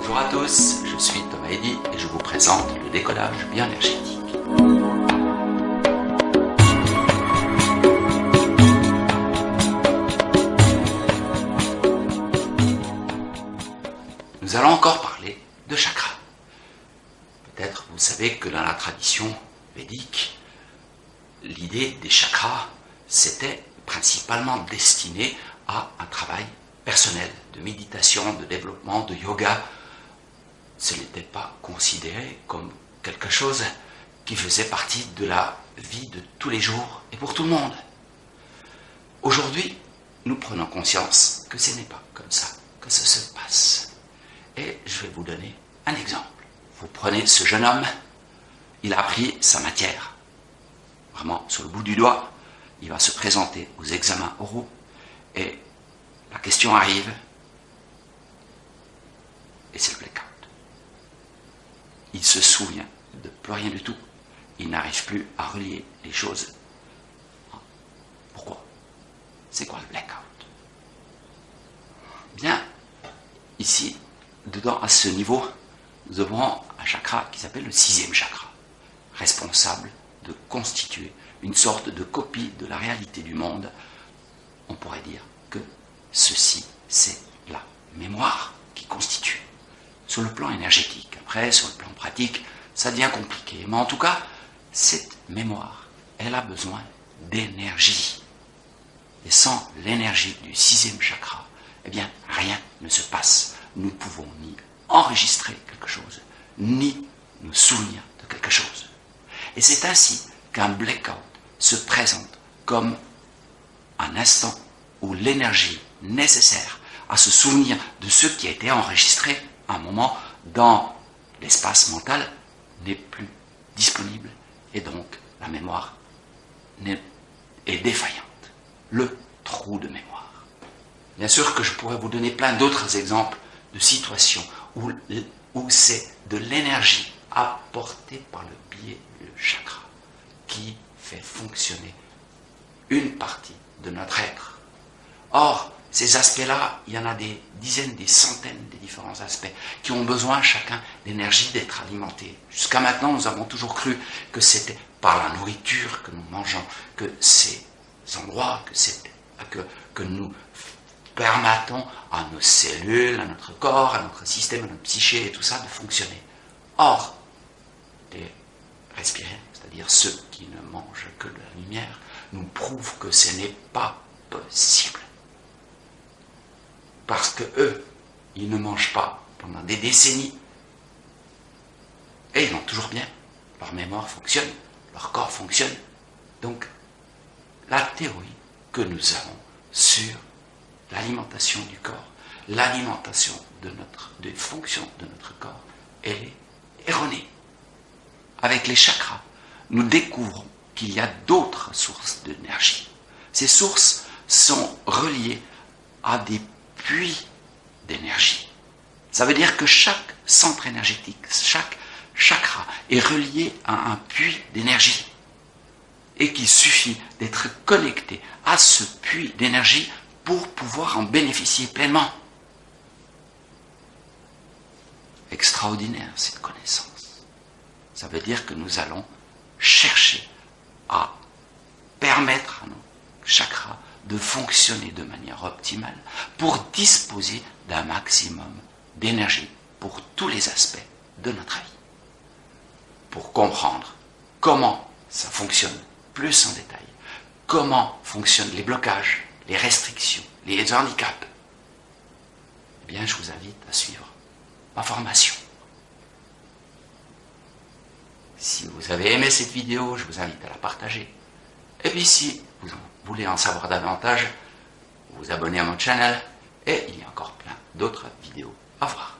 Bonjour à tous, je suis Thomas Eddy et je vous présente le décollage bioénergétique. Nous allons encore parler de chakras. Peut-être vous savez que dans la tradition védique, l'idée des chakras, c'était principalement destiné à un travail personnel, de méditation, de développement, de yoga. Ce n'était pas considéré comme quelque chose qui faisait partie de la vie de tous les jours et pour tout le monde. Aujourd'hui, nous prenons conscience que ce n'est pas comme ça que ça se passe. Et je vais vous donner un exemple. Vous prenez ce jeune homme, il a appris sa matière, vraiment sur le bout du doigt, il va se présenter aux examens oraux et la question arrive et c'est le blackout. Il se souvient de plus rien du tout, il n'arrive plus à relier les choses. Pourquoi? C'est quoi le blackout? Bien, ici, dedans, à ce niveau, nous avons un chakra qui s'appelle le 6e chakra, responsable de constituer une sorte de copie de la réalité du monde. On pourrait dire que ceci, c'est la mémoire qui constitue. Sur le plan énergétique, après, sur le plan pratique, ça devient compliqué. Mais en tout cas, cette mémoire, elle a besoin d'énergie. Et sans l'énergie du 6e chakra, eh bien, rien ne se passe. Nous ne pouvons ni enregistrer quelque chose, ni nous souvenir de quelque chose. Et c'est ainsi qu'un blackout se présente comme un instant où l'énergie nécessaire à se souvenir de ce qui a été enregistré à un moment dans l'espace mental n'est plus disponible et donc la mémoire est défaillante. Le trou de mémoire. Bien sûr que je pourrais vous donner plein d'autres exemples de situations où c'est de l'énergie apportée par le biais du chakra qui fait fonctionner une partie de notre être. Or, ces aspects-là, il y en a des dizaines, des centaines de différents aspects qui ont besoin chacun d'énergie, d'être alimentés. Jusqu'à maintenant, nous avons toujours cru que c'était par la nourriture que nous mangeons, que ces endroits, que nous permettons à nos cellules, à notre corps, à notre système, à notre psyché et tout ça de fonctionner. Or, les respiriens, c'est-à-dire ceux qui ne mangent que de la lumière, nous prouvent que ce n'est pas possible. Parce que eux, ils ne mangent pas pendant des décennies et ils vont toujours bien. Leur mémoire fonctionne, leur corps fonctionne. Donc, la théorie que nous avons sur l'alimentation du corps, l'alimentation des fonctions de notre corps, elle est erronée. Avec les chakras, nous découvrons qu'il y a d'autres sources d'énergie. Ces sources sont reliées à des puits d'énergie. Ça veut dire que chaque centre énergétique, chaque chakra est relié à un puits d'énergie et qu'il suffit d'être connecté à ce puits d'énergie pour pouvoir en bénéficier pleinement. Extraordinaire cette connaissance. Ça veut dire que nous allons chercher à permettre à nos chakras de fonctionner de manière optimale pour disposer d'un maximum d'énergie pour tous les aspects de notre vie. Pour comprendre comment ça fonctionne plus en détail, comment fonctionnent les blocages, les restrictions, les handicaps, eh bien je vous invite à suivre ma formation. Si vous avez aimé cette vidéo, je vous invite à la partager. Et puis si vous voulez en savoir davantage, vous abonnez à mon channel et il y a encore plein d'autres vidéos à voir.